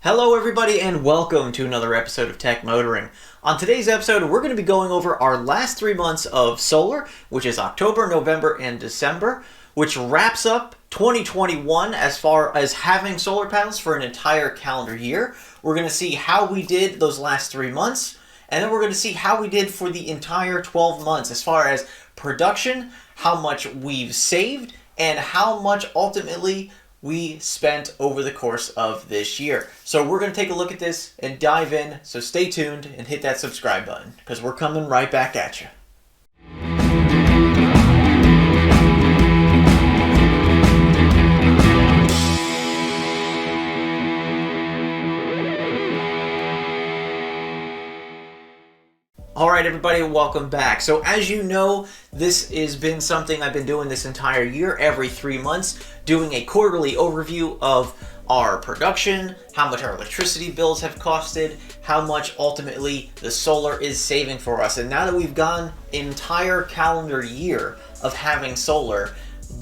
Hello everybody and welcome to another episode of Tech Motoring. On today's episode, we're going to be going over our last 3 months of solar, which is October, November, and December, which wraps up 2021 as far as having solar panels for an entire calendar year. We're going to see how we did those last 3 months, and then we're going to see how we did for the entire 12 months as far as production, how much we've saved, and how much ultimately we spent over the course of this year. So we're going to take a look at this and dive in, so stay tuned and hit that subscribe button because we're coming right back at you. Alright everybody, welcome back. So as you know, this has been something I've been doing this entire year, every 3 months, doing a quarterly overview of our production, how much our electricity bills have costed, how much ultimately the solar is saving for us. And now that we've gone an entire calendar year of having solar,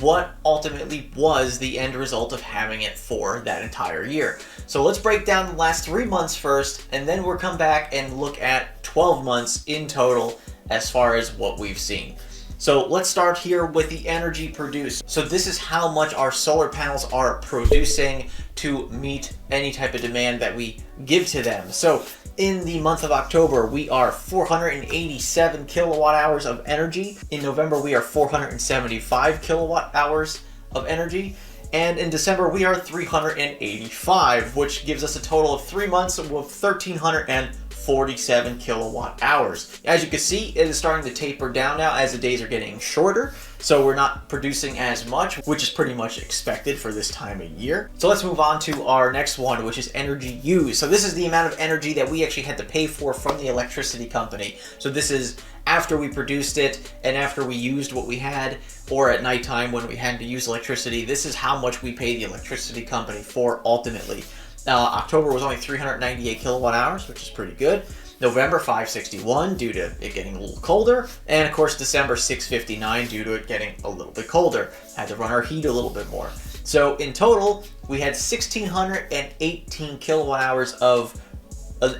what ultimately was the end result of having it for that entire year. So let's break down the last 3 months first, and then we'll come back and look at 12 months in total as far as what we've seen. So let's start here with the energy produced. So this is how much our solar panels are producing to meet any type of demand that we give to them. So in the month of October, we are 487 kilowatt hours of energy. In November, we are 475 kilowatt hours of energy. And in December, we are 385, which gives us a total of 3 months of 1,347 kilowatt hours. As you can see, it is starting to taper down now as the days are getting shorter, so we're not producing as much, which is pretty much expected for this time of year. So let's move on to our next one, which is energy used. So this is the amount of energy that we actually had to pay for from the electricity company. So this is after we produced it and after we used what we had, or at nighttime when we had to use electricity. This is how much we pay the electricity company for ultimately. October was only 398 kilowatt hours, which is pretty good. November 561 due to it getting a little colder, and of course December 659 due to it getting a little bit colder. Had to run our heat a little bit more. So in total, we had 1,618 kilowatt hours of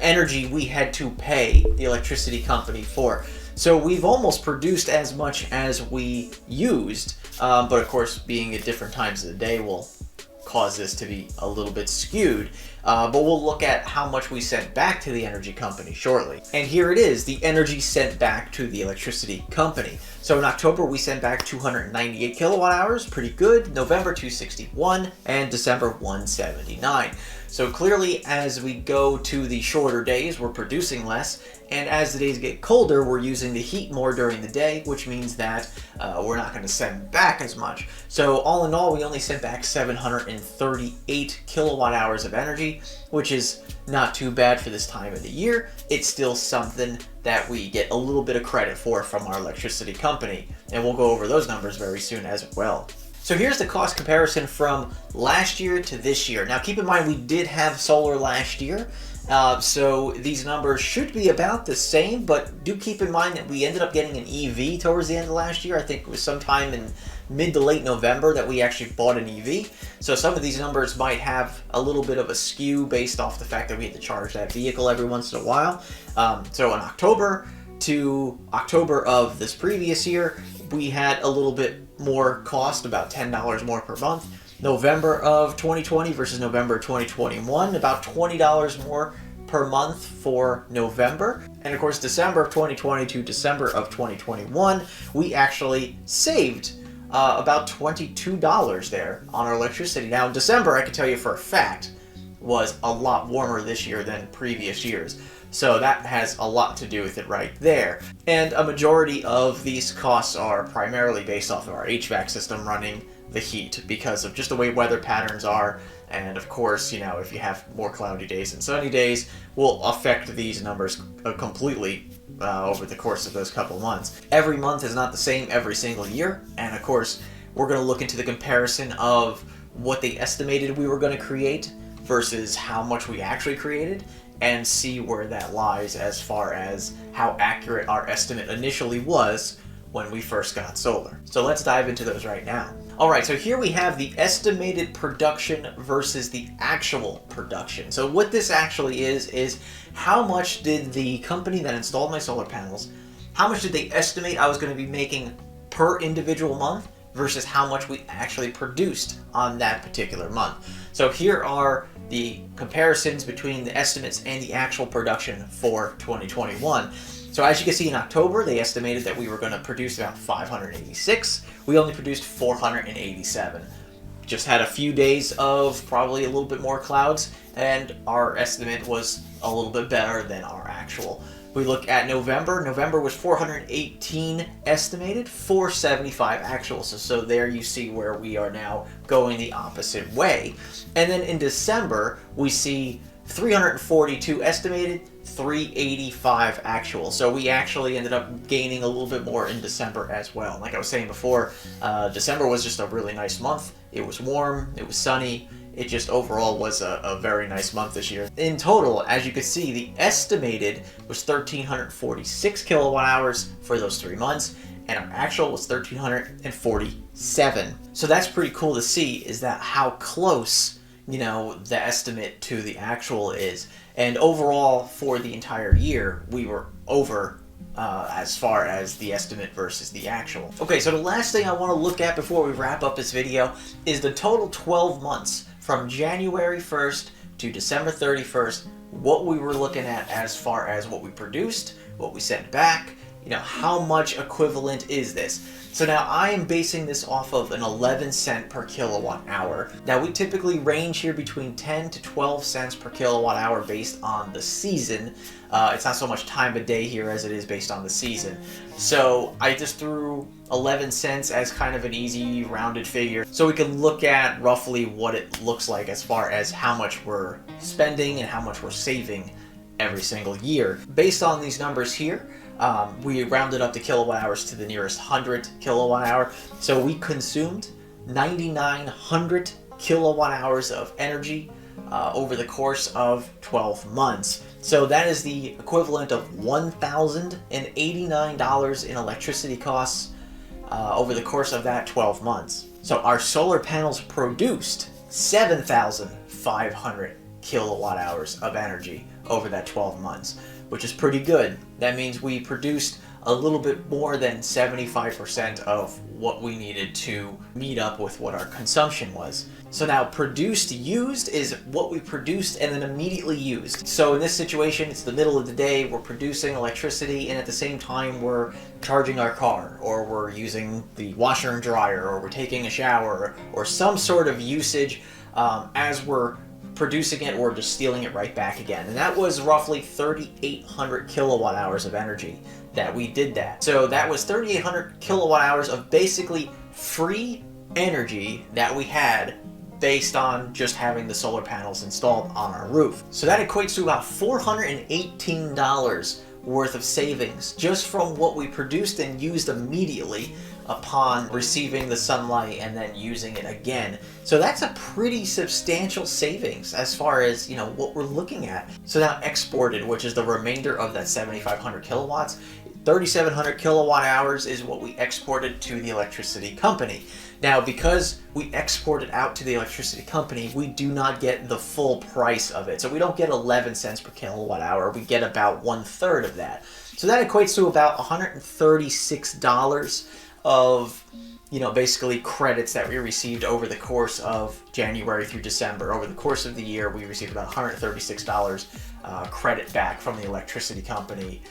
energy we had to pay the electricity company for. So we've almost produced as much as we used, but of course being at different times of the day will cause this to be a little bit skewed. But we'll look at how much we sent back to the energy company shortly. And here it is, the energy sent back to the electricity company. So in October, we sent back 298 kilowatt hours, pretty good. November, 261, and December, 179. So clearly, as we go to the shorter days, we're producing less, and as the days get colder, we're using the heat more during the day, which means that we're not going to send back as much. So all in all, we only sent back 738 kilowatt hours of energy, which is not too bad for this time of the year. It's still something that we get a little bit of credit for from our electricity company, and we'll go over those numbers very soon as well. So here's the cost comparison from last year to this year. Now keep in mind we did have solar last year, so these numbers should be about the same, but do keep in mind that we ended up getting an EV towards the end of last year. I think it was sometime in mid to late November that we actually bought an EV. So some of these numbers might have a little bit of a skew based off the fact that we had to charge that vehicle every once in a while. So in October to October of this previous year, we had a little bit more cost, about $10 more per month. November of 2020 versus November 2021, about $20 more per month for November. And of course, December of 2020 to December of 2021, we actually saved about $22 there on our electricity. Now, in December, I can tell you for a fact, was a lot warmer this year than previous years. So that has a lot to do with it right there. And a majority of these costs are primarily based off of our HVAC system running the heat because of just the way weather patterns are. And of course, you know, if you have more cloudy days than sunny days, will affect these numbers completely over the course of those couple months. Every month is not the same every single year. And of course, we're going to look into the comparison of what they estimated we were going to create versus how much we actually created, and see where that lies as far as how accurate our estimate initially was when we first got solar. So let's dive into those right now. All right, so here we have the estimated production versus the actual production. So what this actually is how much did the company that installed my solar panels, how much did they estimate I was going to be making per individual month versus how much we actually produced on that particular month. So here are the comparisons between the estimates and the actual production for 2021. So as you can see, in October, they estimated that we were going to produce about 586. We only produced 487. Just had a few days of probably a little bit more clouds, and our estimate was a little bit better than our actual. We look at November. November was 418 estimated, 475 actual. So there you see where we are now going the opposite way. And then in December, we see 342 estimated, 385 actual. So we actually ended up gaining a little bit more in December as well. Like I was saying before, December was just a really nice month. It was warm, it was sunny. It just overall was a very nice month this year. In total, as you can see, the estimated was 1,346 kilowatt hours for those 3 months, and our actual was 1,347. So that's pretty cool to see, is that how close, you know, the estimate to the actual is. And overall, for the entire year, we were over as far as the estimate versus the actual. Okay, so the last thing I want to look at before we wrap up this video is the total 12 months from January 1st to December 31st, what we were looking at as far as what we produced, what we sent back, you know, how much equivalent is this? So now I am basing this off of an 11 cent per kilowatt hour. Now we typically range here between 10 to 12 cents per kilowatt hour based on the season. It's not so much time of day here as it is based on the season. So I just threw 11 cents as kind of an easy rounded figure, so we can look at roughly what it looks like as far as how much we're spending and how much we're saving every single year. Based on these numbers here, we rounded up the kilowatt hours to the nearest 100 kilowatt hour. So we consumed 9,900 kilowatt hours of energy over the course of 12 months. So that is the equivalent of $1,089 in electricity costs over the course of that 12 months. So our solar panels produced 7,500 kilowatt hours of energy over that 12 months, which is pretty good. That means we produced a little bit more than 75% of what we needed to meet up with what our consumption was. So now produced used is what we produced and then immediately used. So in this situation, it's the middle of the day, we're producing electricity, and at the same time we're charging our car, or we're using the washer and dryer, or we're taking a shower, or some sort of usage as we're producing it or just stealing it right back again. And that was roughly 3,800 kilowatt hours of energy that we did that. So that was 3,800 kilowatt hours of basically free energy that we had based on just having the solar panels installed on our roof. So that equates to about $418 worth of savings just from what we produced and used immediately upon receiving the sunlight and then using it again. So that's a pretty substantial savings as far as, you know, what we're looking at. So now exported, which is the remainder of that 7,500 kilowatts, 3,700 kilowatt hours is what we exported to the electricity company. Now, because we export it out to the electricity company, we do not get the full price of it. So we don't get 11 cents per kilowatt hour. We get about 1/3 of that. So that equates to about $136 of, you know, basically credits that we received over the course of January through December. Over the course of the year, we received about $136 credit back from the electricity company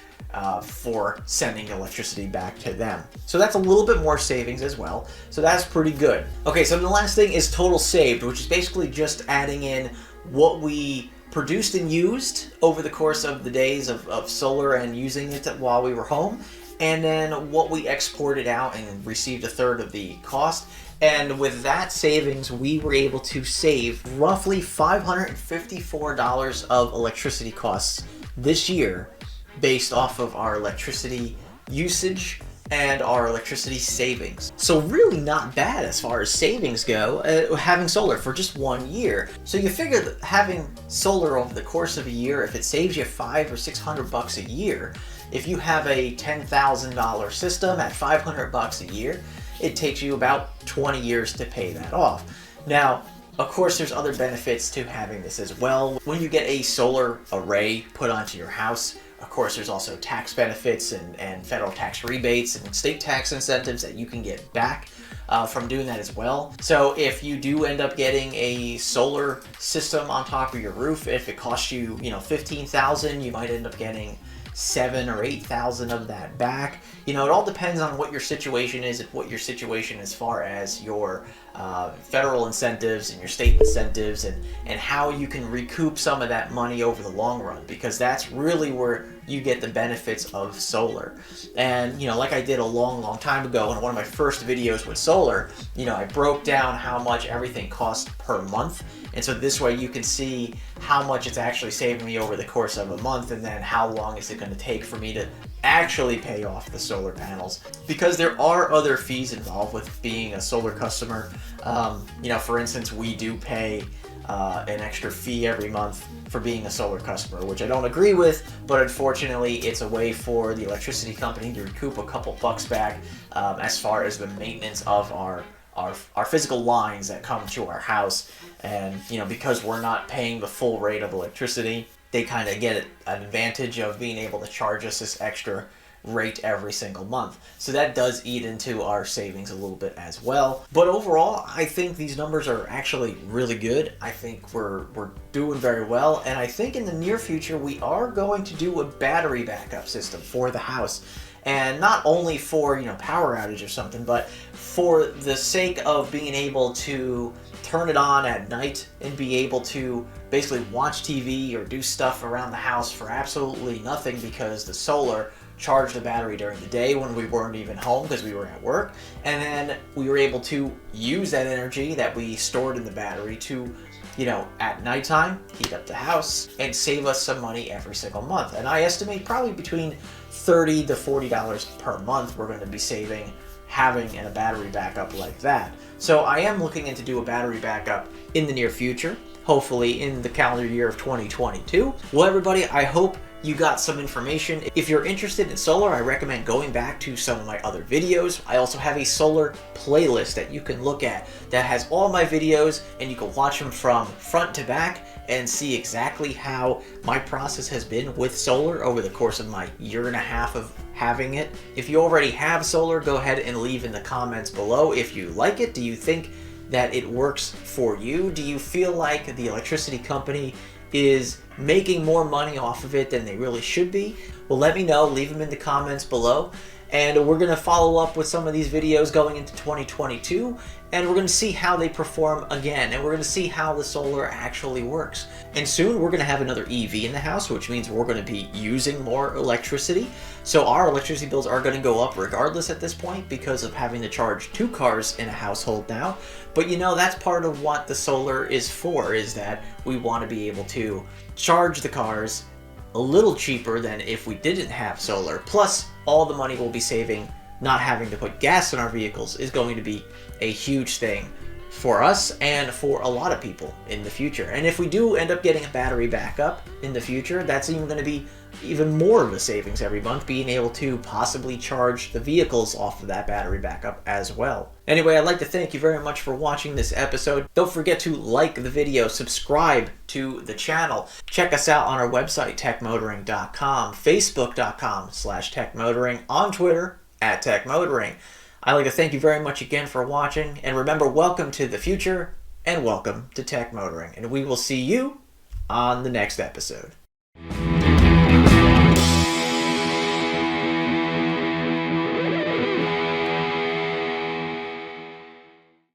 for sending electricity back to them. So that's a little bit more savings as well. So that's pretty good. Okay, so the last thing is total saved, which is basically just adding in what we produced and used over the course of the days of solar and using it while we were home, and then what we exported out and received 1/3 of the cost. And with that savings, we were able to save roughly $554 of electricity costs this year based off of our electricity usage and our electricity savings. So really not bad as far as savings go, having solar for just 1 year. So you figure that having solar over the course of a year, if it saves you $500 or $600 a year, if you have a $10,000 system at $500 a year, it takes you about 20 years to pay that off. Now, of course, there's other benefits to having this as well. When you get a solar array put onto your house, of course, there's also tax benefits and federal tax rebates and state tax incentives that you can get back from doing that as well. So if you do end up getting a solar system on top of your roof, if it costs you, $15,000, you might end up getting $7,000 or $8,000 of that back. It all depends on what your situation is, as far as your federal incentives and your state incentives, and how you can recoup some of that money over the long run, because that's really where you get the benefits of solar. And like I did a long time ago in one of my first videos with solar, I broke down how much everything costs per month, and so this way you can see how much it's actually saving me over the course of a month, and then how long is it going to take for me to actually pay off the solar panels, because there are other fees involved with being a solar customer. For instance, we do pay an extra fee every month for being a solar customer, which I don't agree with, but unfortunately it's a way for the electricity company to recoup a couple bucks back as far as the maintenance of our physical lines that come to our house. And because we're not paying the full rate of electricity, they kind of get an advantage of being able to charge us this extra rate every single month. So that does eat into our savings a little bit as well. But overall, I think these numbers are actually really good. I think we're doing very well, and I think in the near future we are going to do a battery backup system for the house. And not only for power outage or something, but for the sake of being able to turn it on at night and be able to basically watch TV or do stuff around the house for absolutely nothing, because the solar charged the battery during the day when we weren't even home because we were at work, and then we were able to use that energy that we stored in the battery to at nighttime heat up the house and save us some money every single month. And I estimate probably between $30 to $40 per month we're going to be saving having a battery backup like that. So I am looking into do a battery backup in the near future, hopefully in the calendar year of 2022. Well, everybody, I hope you got some information. If you're interested in solar, I recommend going back to some of my other videos. I also have a solar playlist that you can look at that has all my videos, and you can watch them from front to back and see exactly how my process has been with solar over the course of my year and a half of having it. If you already have solar, go ahead and leave in the comments below if you like it. Do you think that it works for you? Do you feel like the electricity company is making more money off of it than they really should be? Well, let me know. Leave them in the comments below. And we're going to follow up with some of these videos going into 2022, and we're going to see how they perform again, and we're going to see how the solar actually works. And soon we're going to have another EV in the house, which means we're going to be using more electricity. So our electricity bills are going to go up regardless at this point because of having to charge 2 cars in a household now. But that's part of what the solar is for, is that we want to be able to charge the cars a little cheaper than if we didn't have solar. Plus, all the money we'll be saving not having to put gas in our vehicles is going to be a huge thing for us and for a lot of people in the future. And if we do end up getting a battery backup in the future, that's even going to be even more of a savings every month, being able to possibly charge the vehicles off of that battery backup as well. Anyway, I'd like to thank you very much for watching this episode. Don't forget to like the video, subscribe to the channel. Check us out on our website, techmotoring.com, facebook.com/techmotoring, on Twitter @techmotoring. I'd like to thank you very much again for watching, and remember, welcome to the future and welcome to Tech Motoring, and we will see you on the next episode.